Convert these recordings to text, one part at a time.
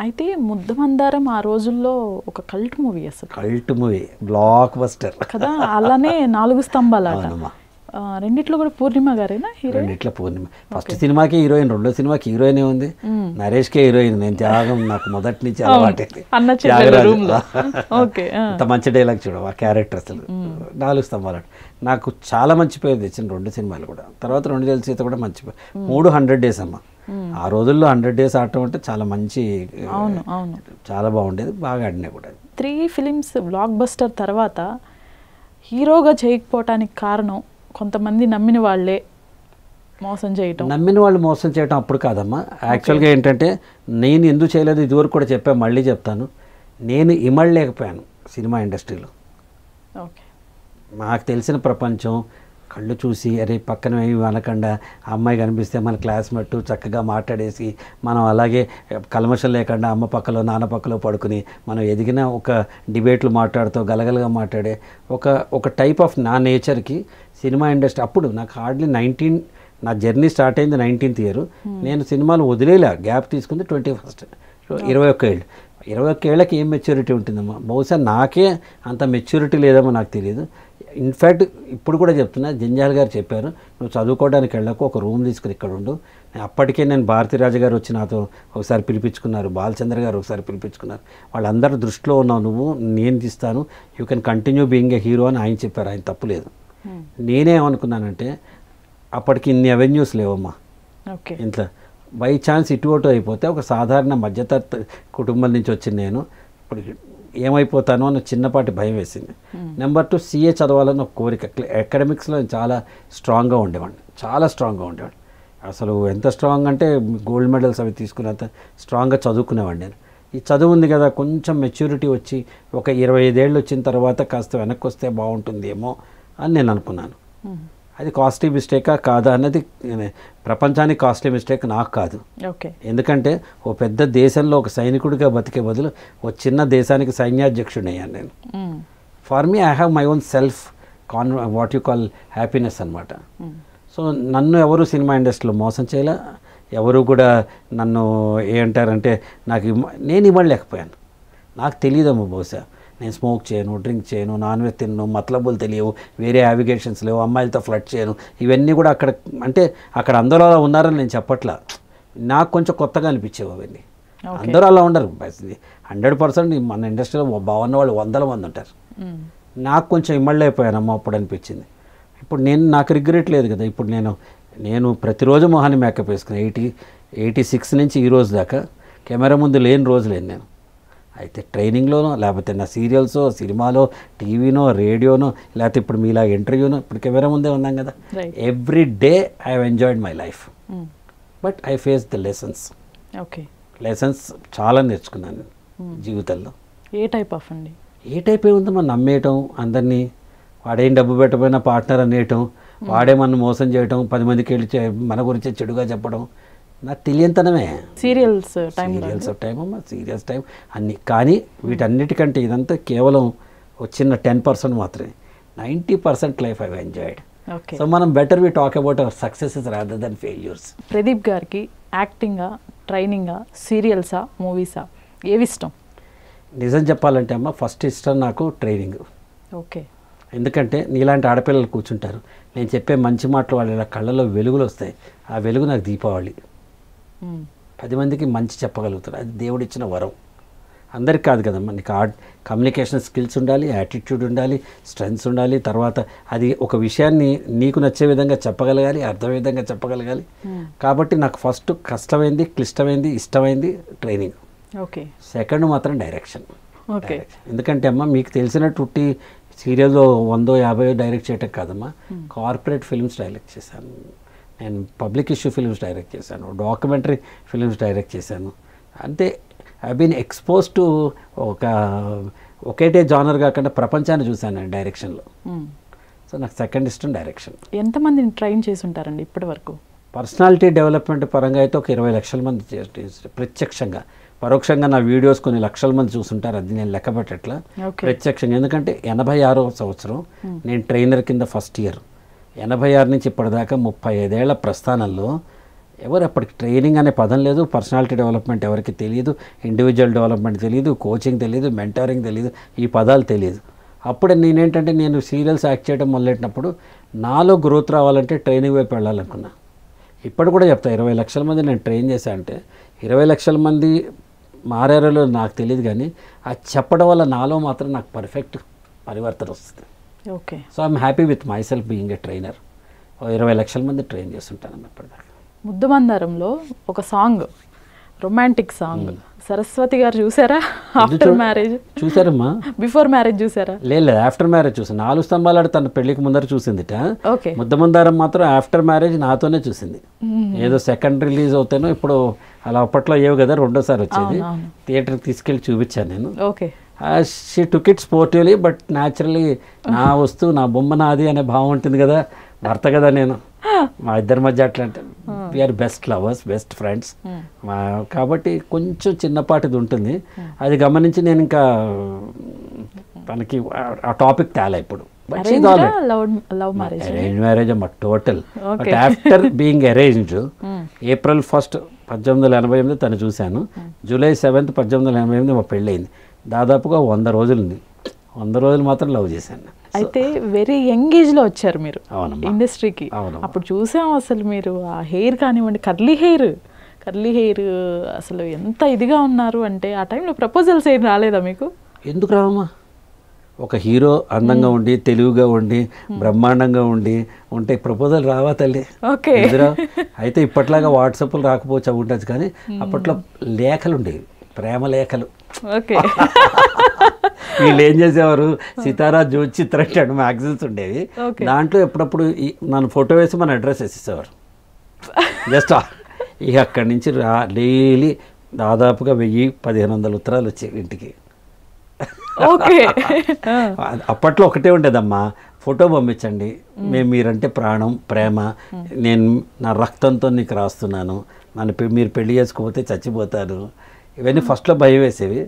అయితే ముద్దమందారం ఆ రోజుల్లో ఒక కల్ట్ మూవీ అసలు. కల్ట్ మూవీ, బ్లాక్ బస్టర్ కదా. అలానే 4 స్తంభాలాట. అవునమ్మా. రెండిట్లో కూడా పూర్ణిమ గారేనా హీరోయిన్? రెండిట్లో పూర్ణిమ. ఫస్ట్ సినిమాకి హీరోయిన్, రెండో సినిమాకి హీరోయినే ఉంది. నరేష్కే హీరోయిన్. నేను త్యాగం నాకు మొదటి నుంచి అలవాటే. అంత మంచి డైలాగ్ చూడవు ఆ క్యారెక్టర్ అసలు. 4 స్తంభాలు నాకు చాలా మంచి పేరు తెచ్చిన 2 సినిమాలు కూడా. తర్వాత 2 జల సీత కూడా మంచి పేరు. 3 100 డేస్ అమ్మ. ఆ రోజుల్లో 100 డేస్ ఆడటం అంటే చాలా మంచి, చాలా బాగుండేది, బాగా ఆడినా కూడా. 3 ఫిలిమ్స్ బ్లాక్ బస్టర్ తర్వాత హీరోగా చేయకపోవటానికి కారణం కొంతమంది నమ్మిన వాళ్ళే మోసం చేయటం. నమ్మిన వాళ్ళు మోసం చేయటం అప్పుడు కాదమ్మా. యాక్చువల్గా ఏంటంటే నేను ఎందుకు చేయలేదు ఇదివరకు కూడా చెప్పాను, మళ్ళీ చెప్తాను. నేను ఇమడలేకపోయాను సినిమా ఇండస్ట్రీలో. ఓకే. నాకు తెలిసిన ప్రపంచం కళ్ళు చూసి అరే పక్కన ఏమి అనకుండా అమ్మాయి కనిపిస్తే మన క్లాస్మేట్ చక్కగా మాట్లాడేసి మనం అలాగే కల్మషం లేకుండా అమ్మ పక్కలో నాన్న పక్కలో పడుకుని మనం ఎదిగిన ఒక డిబేట్లు మాట్లాడుతూ గలగలగా మాట్లాడే ఒక టైప్ ఆఫ్ నా నేచర్కి సినిమా ఇండస్ట్రీ అప్పుడు నాకు హార్డ్లీ 19, నా జర్నీ స్టార్ట్ అయింది 19th ఇయర్. నేను సినిమాలు వదిలేలా, గ్యాప్ తీసుకుంది 21st, 21 ఏళ్ళు. 21 ఏళ్ళకి ఏం మెచ్యూరిటీ ఉంటుందమ్మా? బహుశా నాకే అంత మెచ్యూరిటీ లేదమ్మా, నాకు తెలియదు. ఇన్ఫ్యాక్ట్ ఇప్పుడు కూడా చెప్తున్నా, జంజాల్ గారు చెప్పారు నువ్వు చదువుకోవడానికి వెళ్ళకు, ఒక రూమ్ తీసుకుని ఇక్కడ ఉండు. అప్పటికే నేను భారతీరాజు గారు వచ్చి నాతో ఒకసారి పిలిపించుకున్నారు, బాలచంద్ర గారు ఒకసారి పిలిపించుకున్నారు. వాళ్ళందరూ దృష్టిలో ఉన్నావు నువ్వు, నేను తీస్తాను, you can continue being a hero అని ఆయన చెప్పారు. ఆయన తప్పులేదు. నేనేమనుకున్నానంటే అప్పటికి ఇన్ని అవెన్యూస్ లేవమ్మా ఇంట్లో. బై ఛాన్స్ ఇటు అయిపోతే ఒక సాధారణ మధ్యతరగతి కుటుంబం నుంచి వచ్చిన నేను ఇప్పుడు ఏమైపోతానో అన్న చిన్నపాటి భయం వేసింది. నెంబర్ 2, CA చదవాలని ఒక కోరిక. అకాడమిక్స్లో చాలా స్ట్రాంగ్గా ఉండేవాడిని, చాలా స్ట్రాంగ్గా ఉండేవాడిని. అసలు ఎంత స్ట్రాంగ్ అంటే గోల్డ్ మెడల్స్ అవి తీసుకున్నంత స్ట్రాంగ్గా చదువుకునేవాడిని నేను. ఈ చదువు ఉంది కదా, కొంచెం మెచ్యూరిటీ వచ్చి ఒక 25 ఏళ్ళు వచ్చిన తర్వాత కాస్త వెనక్కి వస్తే బాగుంటుందేమో అని నేను అనుకున్నాను. అది కాస్ట్లీ మిస్టేకా కాదా అన్నది ప్రపంచానికి కాస్ట్లీ మిస్టేక్, నాకు కాదు. ఎందుకంటే ఓ పెద్ద దేశంలో ఒక సైనికుడిగా బతికే బదులు ఓ చిన్న దేశానికి సైన్యాధ్యక్షుడిని అయ్యాను నేను. For me I have my own self what you call happiness అనమాట. సో నన్ను ఎవరు సినిమా ఇండస్ట్రీలో మోసం చేయలే, ఎవరు కూడా నన్ను ఏమంటారంటే నేను ఇవ్వలేకపోయాను. నాకు తెలియదమ్మా, బహుశా నేను స్మోక్ చేయను, డ్రింక్ చేయను, నాన్ వెజ్ తిన్ను, మతలబులు తెలియవు, వేరే యావిగేషన్స్ లేవు, అమ్మాయిలతో ఫ్లడ్ చేయను. ఇవన్నీ కూడా అక్కడ అందరూ అలా ఉన్నారని నేను చెప్పట్లా, నాకు కొంచెం కొత్తగా అనిపించేవి అవన్నీ. అందరూ అలా ఉండరు. 100% మన ఇండస్ట్రీలో బాగున్న వాళ్ళు 100 మంది ఉంటారు. నాకు కొంచెం ఇమ్మళ్ళైపోయానమ్మా అప్పుడు అనిపించింది. ఇప్పుడు నాకు రిగ్రెట్ లేదు కదా. ఇప్పుడు నేను ప్రతిరోజు మొహాన్ని మేకప్ వేసుకుని 86 నుంచి ఈ రోజు దాకా కెమెరా ముందు లేని రోజు లేను నేను. అయితే ట్రైనింగ్లోనో, లేకపోతే నా సీరియల్సో, సినిమాలో, టీవీనో, రేడియోనో, లేకపోతే ఇప్పుడు మీలా ఇంటర్వ్యూనో, ఇప్పుడు కెమెరా ముందే ఉన్నాం కదా. Every day I have enjoyed my life, but I face the lessons. Lessons చాలా నేర్చుకున్నాను జీవితంలో. ఏ టైప్ ఆఫ్ అండి? ఏ టైప్ ఏముందో మనం నమ్మేయటం, అందరినీ వాడేం డబ్బు పెట్టకపోయినా పార్ట్నర్ అనేయటం, వాడే మనం మోసం చేయటం, 10 మందికి వెళ్ళి మన గురించి చెడుగా చెప్పడం, నాకు తెలియంతనమే. సీరియల్స్ టైం అమ్మా, సీరియల్స్ టైం అన్నీ. కానీ వీటన్నిటికంటే ఇదంతా కేవలం వచ్చిన 10% మాత్రమే. 90% లైఫ్ ఐ ఎంజాయ్డ్. సో మనం better we talk about our successes rather than failures. Pradeep గారికి యాక్టింగా, ట్రైనింగా, సీరియల్సా, మూవీసా ఏవి ఇష్టం? నిజం చెప్పాలంటే అమ్మ, ఫస్ట్ ఇష్టం నాకు ట్రైనింగ్. ఓకే. ఎందుకంటే నీలాంటి ఆడపిల్లలు కూర్చుంటారు, నేను చెప్పే మంచి మాటలు వాళ్ళ కళ్ళలో వెలుగులు వస్తాయి. ఆ వెలుగు నాకు దీపావళి. 10 మందికి మంచి చెప్పగలుగుతారు, అది దేవుడిచ్చిన వరం. అందరికి కాదు కదమ్మా. నీకు కమ్యూనికేషన్ స్కిల్స్ ఉండాలి, యాటిట్యూడ్ ఉండాలి, స్ట్రెంగ్స్ ఉండాలి. తర్వాత అది ఒక విషయాన్ని నీకు నచ్చే విధంగా చెప్పగలగాలి, అర్థమయ్యే విధంగా చెప్పగలగాలి. కాబట్టి నాకు ఫస్ట్ కష్టమైంది, క్లిష్టమైంది, ఇష్టమైంది ట్రైనింగ్. ఓకే. సెకండ్ మాత్రం డైరెక్షన్. ఎందుకంటే అమ్మ మీకు తెలిసినట్టు సీరియల్లో 100-50 డైరెక్ట్ చేయటం కాదమ్మా, కార్పొరేట్ ఫిల్మ్స్ డైరెక్ట్ చేశాను నేను, పబ్లిక్ ఇష్యూ ఫిల్మ్స్ డైరెక్ట్ చేశాను, డాక్యుమెంటరీ ఫిల్మ్స్ డైరెక్ట్ చేశాను. అంటే ఐ బీన్ ఎక్స్పోజ్ టు ఒకటే జానర్ కాకుండా ప్రపంచాన్ని చూశాను నేను డైరెక్షన్లో. సో నాకు సెకండ్ ఇష్టం డైరెక్షన్. ఎంతమందిని ట్రైన్ చేసి ఉంటారండి ఇప్పటి వరకు? పర్సనాలిటీ డెవలప్మెంట్ పరంగా అయితే ఒక 20 లక్షల మంది ప్రత్యక్షంగా, పరోక్షంగా నా వీడియోస్ కొన్ని లక్షల మంది చూస్తుంటారు, అది నేను లెక్క పెట్టట్లా. ప్రత్యక్షంగా ఎందుకంటే 86వ సంవత్సరం నేను ట్రైనర్ కింద ఫస్ట్ ఇయర్. 86 నుంచి ఇప్పటిదాకా 35 ఏళ్ల ప్రస్థానంలో ఎవరు అప్పటికి ట్రైనింగ్ అనే పదం లేదు, పర్సనాలిటీ డెవలప్మెంట్ ఎవరికి తెలియదు, ఇండివిజువల్ డెవలప్మెంట్ తెలియదు, కోచింగ్ తెలియదు, మెంటరింగ్ తెలియదు, ఈ పదాలు తెలియదు. అప్పుడు నేనేంటంటే నేను సీరియల్స్ యాక్ట్ చేయడం మొదలెట్టినప్పుడు నాలో గ్రోత్ రావాలంటే ట్రైనింగ్ వైపు వెళ్ళాలనుకున్నా. ఇప్పుడు కూడా చెప్తా, 20 లక్షల మంది నేను ట్రైన్ చేశా అంటే 20 లక్షల మంది మారారో నాకు తెలియదు, కానీ అది చెప్పడం వల్ల నాలో మాత్రం నాకు పర్ఫెక్ట్ పరివర్తన వస్తుంది. Okay. So I'm happy with my self being a trainer. 20 లక్షల మంది ట్రైన్ చేస్తుంటాను ఇప్పటిదాకా. ముద్దమందారంలో ఒక సాంగ్, రొమాంటిక్ సాంగ్, సరస్వతి గారు చూసారా? ఆఫ్టర్ మ్యారేజ్ చూసారమ్మా? బిఫోర్ మ్యారేజ్ చూసారా? లేదు, ఆఫ్టర్ మ్యారేజ్ చూసాను. 4 స్తంభాలు తన పెళ్లికి ముందర చూసిందిట. ఓకే. ముద్దమందారం మాత్రం ఆఫ్టర్ మ్యారేజ్ నాతోనే చూసింది. ఏదో సెకండ్ రిలీజ్ అవుతానో ఇప్పుడు అలా అప్పట్లో అయ్యేవి కదా, రెండోసారి వచ్చేది. థియేటర్కి తీసుకెళ్ళి చూపించాను నేను. Okay. She took it sportively, but naturally నా వస్తువు నా బొమ్మ నాది అనే భావం ఉంటుంది కదా, భర్త కదా నేను, మా ఇద్దరి మధ్య అట్లా అంటే we are best lovers, best friends. కాబట్టి కొంచెం చిన్నపాటిది ఉంటుంది, అది గమనించి నేను ఇంకా తనకి ఆ టాపిక్ తేలా ఇప్పుడు. అరేంజ్ మ్యారేజ్ అమ్మా total. But after being arranged April 1, 1988 తను చూశాను. July 7, 1988 మా పెళ్ళయింది. దాదాపుగా 100 రోజులు ఉంది. 100 రోజులు మాత్రం లవ్ చేశాను. అయితే వెరీ యంగ్ ఏజ్లో వచ్చారు మీరు ఇండస్ట్రీకి. అప్పుడు చూసాం అసలు మీరు ఆ హెయిర్ కానివ్వండి, కర్లీ హెయిర్ అసలు ఎంత ఇదిగా ఉన్నారు అంటే, ఆ టైంలో ప్రపోజల్స్ ఏం రాలేదా మీకు? ఎందుకు రావమ్మా? ఒక హీరో అందంగా ఉండి, తెలివిగా ఉండి, బ్రహ్మాండంగా ఉంటే ప్రపోజల్ రావా తల్లి? ఓకే. అయితే ఇప్పట్లాగా వాట్సాప్లు రాకపోవచ్చు, ఉండొచ్చు, కానీ అప్పట్లో లేఖలు ఉండేవి, ప్రేమ లేఖలు. ఓకే. వీళ్ళు ఏం చేసేవారు, సితారా జ్యోతిచిత్ర మ్యాగజైన్స్ ఉండేవి, దాంట్లో ఎప్పుడప్పుడు నన్ను ఫోటో వేసి మన అడ్రస్ వేసేసేవారు. జస్ట్ ఇక అక్కడి నుంచి డైలీ దాదాపుగా 1000-1500 ఉత్తరాలు వచ్చేవి ఇంటికి. ఓకే. అప్పట్లో ఒకటే ఉండేదమ్మా, ఫోటో పంపించండి, మీరంటే ప్రాణం, ప్రేమ, నేను నా రక్తంతో నీకు రాస్తున్నాను, మీరు పెళ్లి చేసుకోకపోతే చచ్చిపోతాను, ఇవన్నీ ఫస్ట్లో భయం వేసేవి.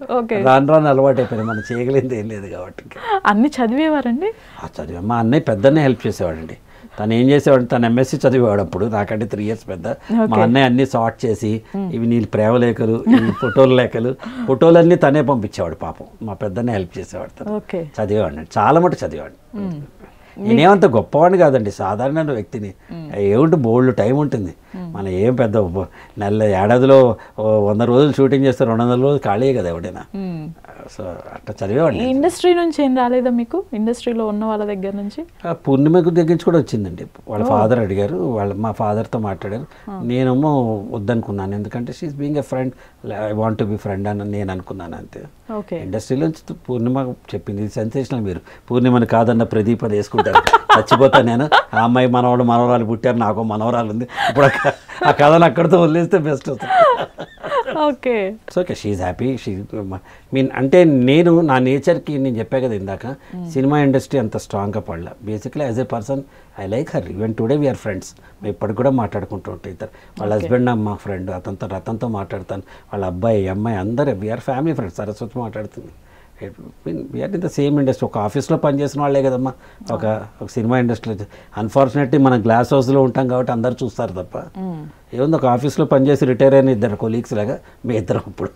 రాను అలవాటు అయిపోయినాయి, మనం చేయగలిగింది ఏం లేదు కాబట్టి. అన్ని చదివేవారండి? చదివా. మా అన్నయ్య పెద్దనే హెల్ప్ చేసేవాడండి. తను ఏం చేసేవాడు, తను MSc చదివేవాడు అప్పుడు, నాకంటే 3 years పెద్ద. మా అన్నయ్య అన్ని సార్ట్ చేసి, ఇవి నీ ప్రేమ లేఖలు, ఫోటోల లేఖలు, ఫోటోలన్నీ తనే పంపించేవాడు పాపం. మా పెద్దనే హెల్ప్ చేసేవాడు. తను చదివేవాడిని, చాలా మటు చదివాడు. నేనేమంత గొప్పవాడిని కాదండి, సాధారణ వ్యక్తిని. ఏమిటి బోల్డ్ టైం ఉంటుంది, మన ఏం పెద్ద ఏడాదిలో 100 రోజులు షూటింగ్ చేస్తే 200 రోజులు ఖాళీ కదా ఎవడైనా. సో అట్లా చదివేవాడిని. ఇండస్ట్రీ నుంచి ఏం రాలేదా మీకు? ఇండస్ట్రీలో ఉన్న వాళ్ళ దగ్గర నుంచి? పూర్ణిమ దగ్గర నుంచి కూడా వచ్చిందండి. వాళ్ళ ఫాదర్ అడిగారు, మా ఫాదర్తో మాట్లాడారు. నేనేమో వద్దనుకున్నాను, ఎందుకంటే she is being a friend, I want to be friend అని నేను అనుకున్నాను అంతే. ఇండస్ట్రీలో పూర్ణిమ చెప్పింది, సెన్సేషనల్. మీరు పూర్ణిమని కాదన్న ప్రదీప్ అని వేసుకుంటారు, చచ్చిపోతాను నేను. ఆ అమ్మాయి మనవరాలు పుట్టారు, నాకు మనవరాలు ఉంది. ఇప్పుడు ఆ కథను అక్కడితో వదిలేస్తే బెస్ట్ అవుతుంది. Okay. So okay, she is happy. అంటే నేను నా నేచర్కి, నేను చెప్పా కదా ఇందాక, సినిమా ఇండస్ట్రీ అంత స్ట్రాంగ్గా పడలే. Basically as a person I like her. Even today we are friends. మేము ఇప్పటికి కూడా మాట్లాడుకుంటూ ఉంటాం ఇద్దరు. వాళ్ళ హస్బెండ్ మా ఫ్రెండ్, రతన్తో మాట్లాడతాను, వాళ్ళ అమ్మాయి అందరూ వీఆర్ ఫ్యామిలీ ఫ్రెండ్స్. సరస్వతి మాట్లాడుతుంది. We are in the same industry. ఒక ఆఫీస్లో పనిచేసిన వాళ్ళే కదమ్మా ఒక సినిమా ఇండస్ట్రీలో. అన్ఫార్చునేట్లీ మనం గ్లాస్ హౌస్లో ఉంటాం కాబట్టి అందరు చూస్తారు తప్ప, ఏముంది, ఒక ఆఫీస్లో పనిచేసి రిటైర్ అయిన 2 కొలీగ్స్ లాగా మీ ఇద్దరం ఇప్పుడు.